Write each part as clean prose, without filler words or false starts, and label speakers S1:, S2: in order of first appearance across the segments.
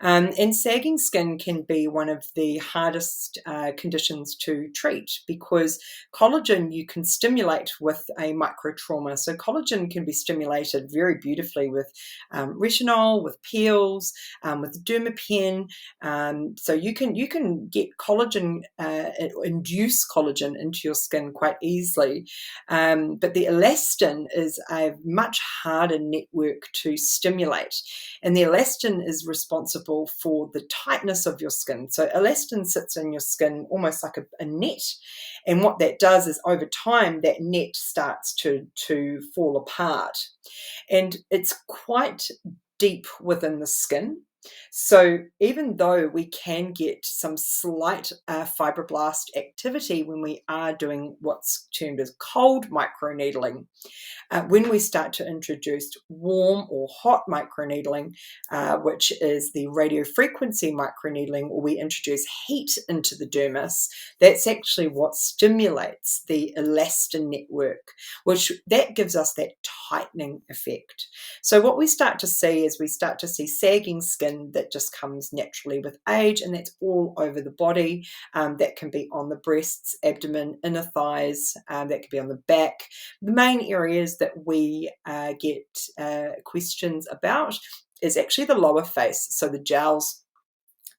S1: And sagging skin can be one of the hardest conditions to treat because collagen you can stimulate with a microtrauma. So collagen can be stimulated very beautifully with retinol, with peels, with dermapen. So you can get collagen, induce collagen into your skin quite easily. But the elastin is a much harder network to stimulate. And the elastin is responsible for the tightness of your skin. So elastin sits in your skin almost like a net. And what that does is over time, that net starts to fall apart. And it's quite deep within the skin. So even though we can get some slight fibroblast activity when we are doing what's termed as cold microneedling, when we start to introduce warm or hot microneedling, which is the radiofrequency microneedling, or we introduce heat into the dermis, that's actually what stimulates the elastin network, which that gives us that tightening effect. So what we start to see is we start to see sagging skin that just comes naturally with age, and that's all over the body. That can be on the breasts, abdomen, inner thighs, that could be on the back. The main areas that we get questions about is actually the lower face, so the jowls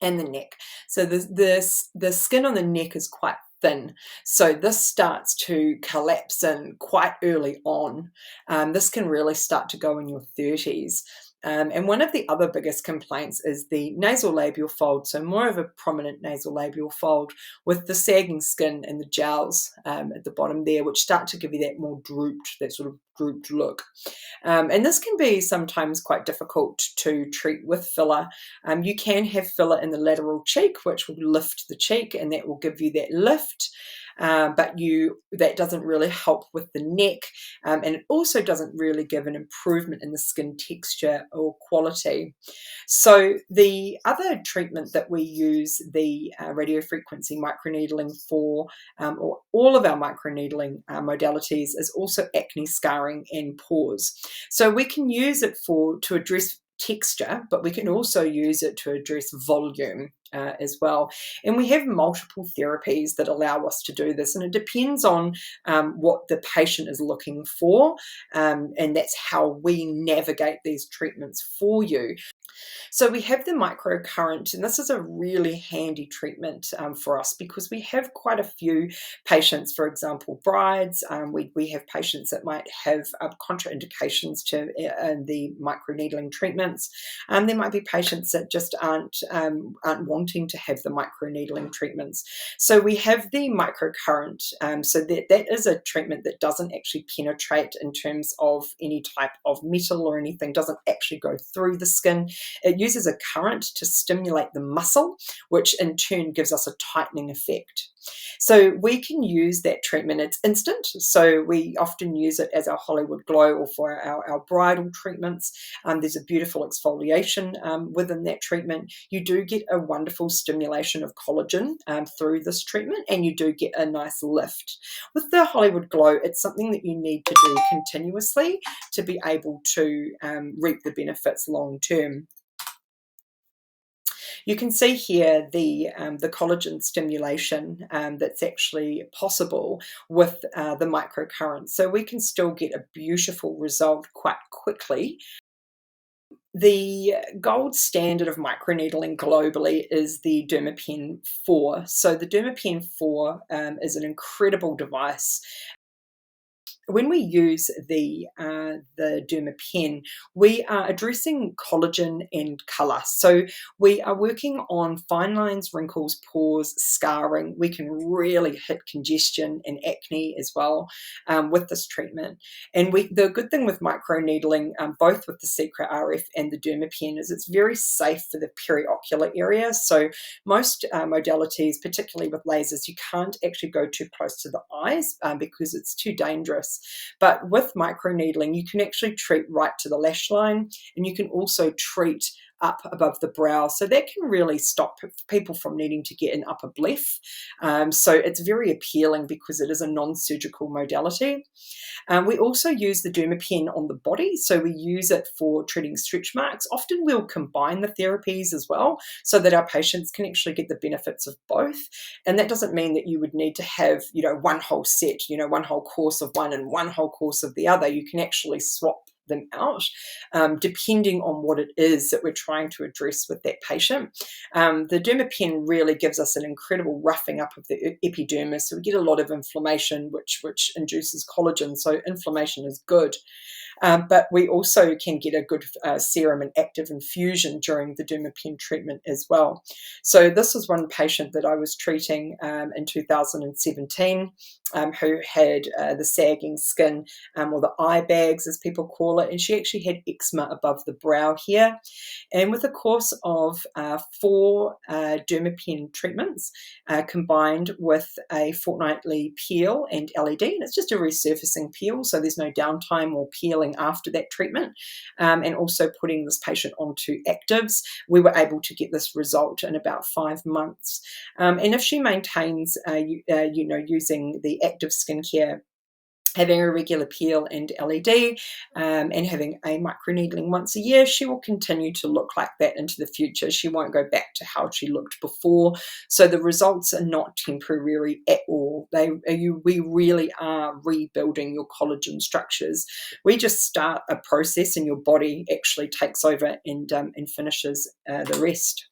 S1: and the neck. So the skin on the neck is quite thin, so this starts to collapse in quite early on. This can really start to go in your 30s. And one of the other biggest complaints is the nasolabial fold, so more of a prominent nasolabial fold with the sagging skin and the jowls at the bottom there, which start to give you that more drooped, that sort of drooped look. And this can be sometimes quite difficult to treat with filler. You can have filler in the lateral cheek, which will lift the cheek, and that will give you that lift. But that doesn't really help with the neck, and it also doesn't really give an improvement in the skin texture or quality. So the other treatment that we use the radiofrequency microneedling for, or all of our microneedling modalities, is also acne scarring and pores. So we can use it to address texture, but we can also use it to address volume as well. And we have multiple therapies that allow us to do this, and it depends on what the patient is looking for, and that's how we navigate these treatments for you. So we have the microcurrent, and this is a really handy treatment for us because we have quite a few patients, for example, brides. We have patients that might have contraindications to the microneedling treatments. There might be patients that just aren't wanting to have the microneedling treatments. So we have the microcurrent. So that is a treatment that doesn't actually penetrate in terms of any type of metal or anything, doesn't actually go through the skin. It uses a current to stimulate the muscle, which in turn gives us a tightening effect. So we can use that treatment. It's instant, so we often use it as our Hollywood Glow or for our bridal treatments. There's a beautiful exfoliation within that treatment. You do get a wonderful stimulation of collagen through this treatment, and you do get a nice lift. With the Hollywood Glow, it's something that you need to do continuously to be able to reap the benefits long term. You can see here the collagen stimulation that's actually possible with the microcurrent. So we can still get a beautiful result quite quickly. The gold standard of microneedling globally is the Dermapen 4. So the Dermapen 4 is an incredible device. When we use the Dermapen, we are addressing collagen and colour. So we are working on fine lines, wrinkles, pores, scarring. We can really hit congestion and acne as well with this treatment. And the good thing with microneedling, both with the Secret RF and the Dermapen, is it's very safe for the periocular area. So most modalities, particularly with lasers, you can't actually go too close to the eyes because it's too dangerous. But with microneedling, you can actually treat right to the lash line, and you can also treat up above the brow. So that can really stop people from needing to get an upper bleph. So it's very appealing because it is a non-surgical modality. We also use the dermapen on the body, so we use it for treating stretch marks. Often we'll combine the therapies as well so that our patients can actually get the benefits of both. And that doesn't mean that you would need to have, one whole set, one whole course of one and one whole course of the other. You can actually swap them out, depending on what it is that we're trying to address with that patient. The dermapen really gives us an incredible roughing up of the epidermis, so we get a lot of inflammation, which induces collagen, so inflammation is good. But we also can get a good serum and active infusion during the dermapen treatment as well. So this was one patient that I was treating in 2017 who had the sagging skin, or the eye bags as people call it, and she actually had eczema above the brow here. And with a course of 4 dermapen treatments combined with a fortnightly peel and LED, and it's just a resurfacing peel, so there's no downtime or peeling after that treatment, and also putting this patient onto actives, we were able to get this result in about 5 months. And if she maintains, using the active skincare, having a regular peel and LED, and having a microneedling once a year, she will continue to look like that into the future. She won't go back to how she looked before. So the results are not temporary at all. We really are rebuilding your collagen structures. We just start a process and your body actually takes over and finishes the rest.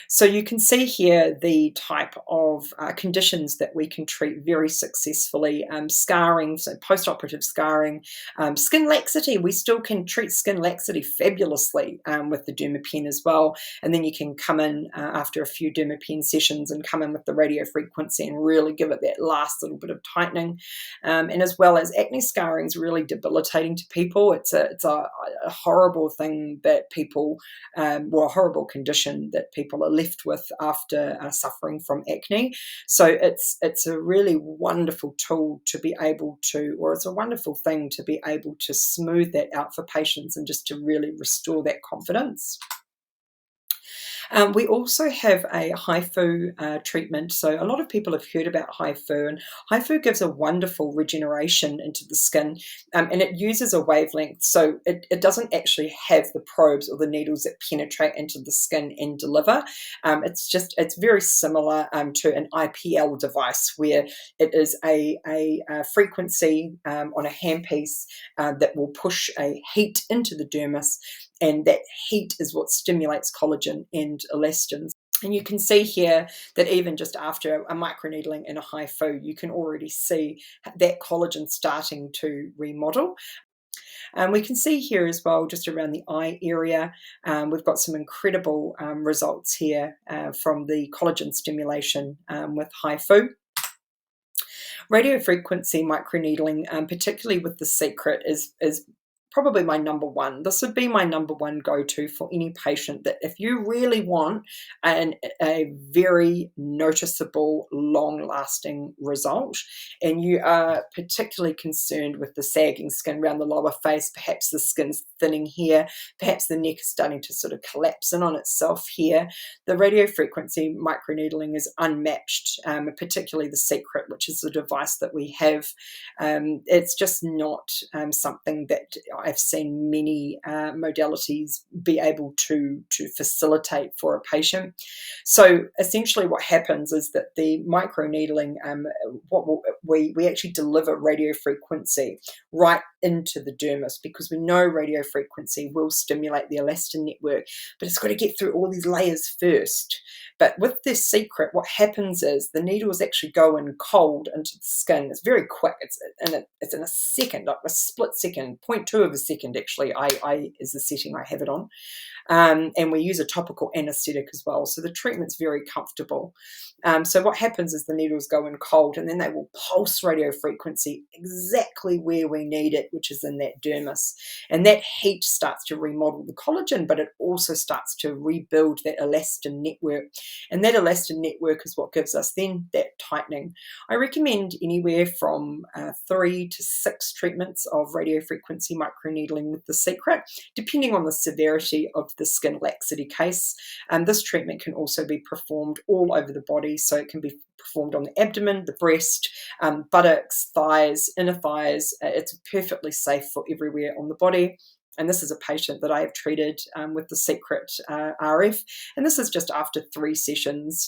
S1: So you can see here the type of conditions that we can treat very successfully. Scarring, so post-operative scarring, skin laxity. We still can treat skin laxity fabulously with the dermapen as well. And then you can come in after a few dermapen sessions and come in with the radiofrequency and really give it that last little bit of tightening. And as well as acne scarring is really debilitating to people. It's a horrible thing that people, a horrible condition that people are left with after suffering from acne. So it's a really wonderful tool to be able to, or it's a wonderful thing to be able to smooth that out for patients and just to really restore that confidence. We also have a HIFU treatment. So a lot of people have heard about HIFU, and HIFU gives a wonderful regeneration into the skin, and it uses a wavelength. So it doesn't actually have the probes or the needles that penetrate into the skin and deliver. It's very similar to an IPL device, where it is a frequency on a handpiece that will push a heat into the dermis, and that heat is what stimulates collagen and elastin. And you can see here that even just after a microneedling and a HIFU, you can already see that collagen starting to remodel. We can see here as well, just around the eye area, we've got some incredible results here from the collagen stimulation with HIFU. Radiofrequency microneedling, particularly with the Secret, is probably my number one. This would be my number one go-to for any patient that if you really want a very noticeable, long-lasting result, and you are particularly concerned with the sagging skin around the lower face, perhaps the skin's thinning here, perhaps the neck is starting to sort of collapse in on itself here, the radiofrequency microneedling is unmatched, particularly the Secret, which is the device that we have. It's just not something that I've seen many modalities be able to facilitate for a patient. So essentially what happens is that the microneedling, we actually deliver radiofrequency right into the dermis, because we know radiofrequency will stimulate the elastin network, but it's got to get through all these layers first. But with this Secret, what happens is the needles actually go in cold into the skin. It's very quick. It's in a second, like a split second, 0.2 of a second actually, I is the setting I have it on. And we use a topical anesthetic as well. So the treatment's very comfortable. So what happens is the needles go in cold, and then they will pulse radiofrequency exactly where we need it, which is in that dermis. And that heat starts to remodel the collagen, but it also starts to rebuild that elastin network. And that elastin network is what gives us then that tightening. I recommend anywhere from 3 to 6 treatments of radiofrequency microneedling with the Secret, depending on the severity of the skin laxity case. This treatment can also be performed all over the body, so it can be performed on the abdomen, the breast, buttocks, thighs, inner thighs. It's perfectly safe for everywhere on the body. And this is a patient that I have treated with the Secret RF. And this is just after 3 sessions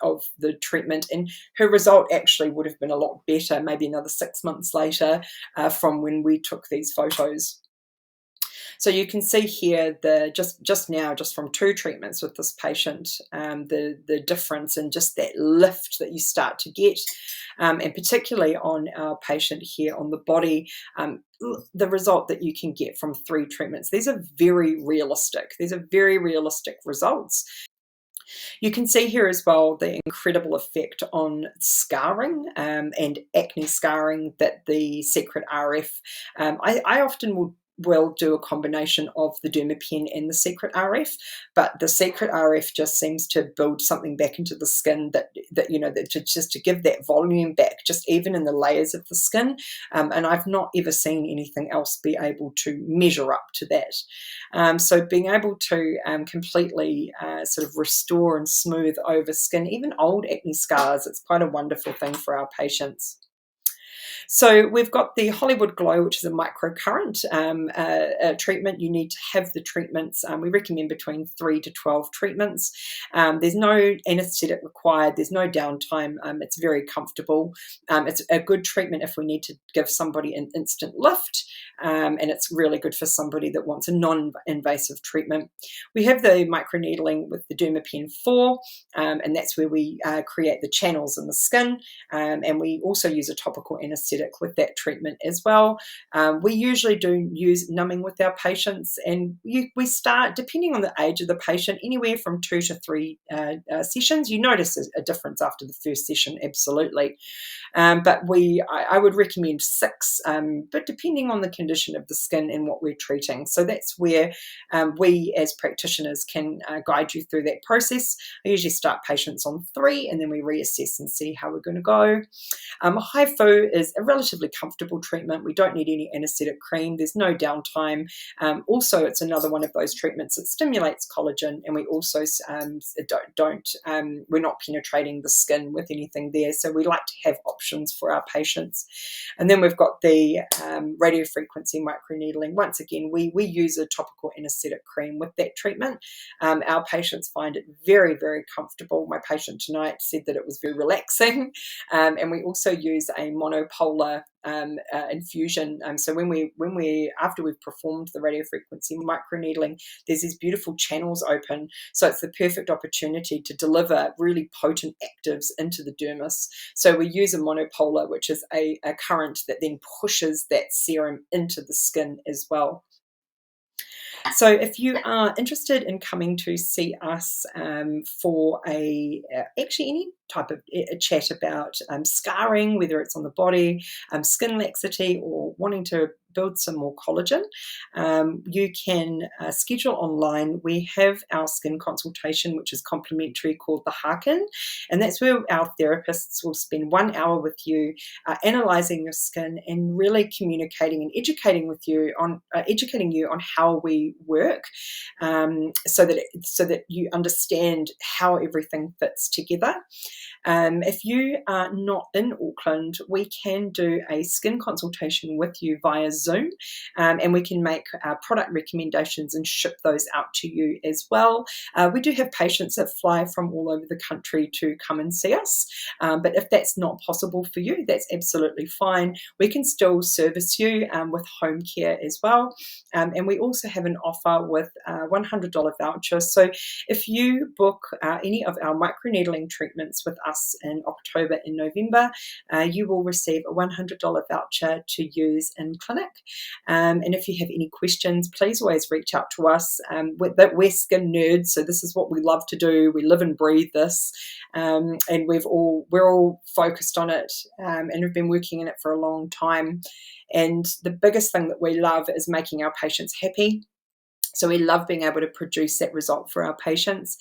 S1: of the treatment. And her result actually would have been a lot better, maybe another 6 months later from when we took these photos. So you can see here just now, just from 2 treatments with this patient, the difference and just that lift that you start to get, and particularly on our patient here on the body, the result that you can get from 3 treatments. These are very realistic. These are very realistic results. You can see here as well the incredible effect on scarring and acne scarring that the Secret RF, I often will do a combination of the Dermapen and the Secret RF, but the Secret RF just seems to build something back into the skin that just to give that volume back, just even in the layers of the skin. And I've not ever seen anything else be able to measure up to that. So being able to completely sort of restore and smooth over skin, even old acne scars, it's quite a wonderful thing for our patients. So we've got the Hollywood Glow, which is a microcurrent treatment. You need to have the treatments. We recommend between 3 to 12 treatments. There's no anesthetic required. There's no downtime. It's very comfortable. It's a good treatment if we need to give somebody an instant lift, and it's really good for somebody that wants a non-invasive treatment. We have the microneedling with the Dermapen 4, and that's where we create the channels in the skin, and we also use a topical anesthetic with that treatment as well. We usually do use numbing with our patients, and we start, depending on the age of the patient, anywhere from 2 to 3 sessions. You notice a difference after the first session, absolutely. But I would recommend 6, but depending on the condition of the skin and what we're treating. So that's where we as practitioners can guide you through that process. I usually start patients on 3, and then we reassess and see how we're going to go. HIFU is a relatively comfortable treatment. We don't need any anesthetic cream. There's no downtime. Also, it's another one of those treatments that stimulates collagen, and we also we're not penetrating the skin with anything there. So we like to have options for our patients. And then we've got the radiofrequency microneedling. Once again, we use a topical anesthetic cream with that treatment. Our patients find it very, very comfortable. My patient tonight said that it was very relaxing. And we also use a monopolar infusion. So after we've performed the radiofrequency microneedling, there's these beautiful channels open. So it's the perfect opportunity to deliver really potent actives into the dermis. So we use a monopolar, which is a current that then pushes that serum into the skin as well. So if you are interested in coming to see us for actually any type of a chat about scarring, whether it's on the body, skin laxity, or wanting to build some more collagen, you can schedule online. We have our skin consultation, which is complimentary, called the Harkin, and that's where our therapists will spend 1 hour with you, analysing your skin and really communicating and educating you on how we work, so that you understand how everything fits together. If you are not in Auckland, we can do a skin consultation with you via Zoom, and we can make product recommendations and ship those out to you as well. We do have patients that fly from all over the country to come and see us, but if that's not possible for you, that's absolutely fine. We can still service you with home care as well, and we also have an offer with a $100 voucher. So if you book any of our microneedling treatments with us in October and November, you will receive a $100 voucher to use in clinic. And if you have any questions, please always reach out to us. We're skin nerds, so this is what we love to do. We live and breathe this, and we're all focused on it, and we've been working in it for a long time. And the biggest thing that we love is making our patients happy. So we love being able to produce that result for our patients.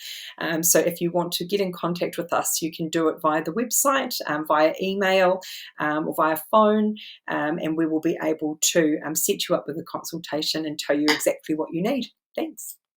S1: So if you want to get in contact with us, you can do it via the website, via email, or via phone, and we will be able to set you up with a consultation and tell you exactly what you need. Thanks.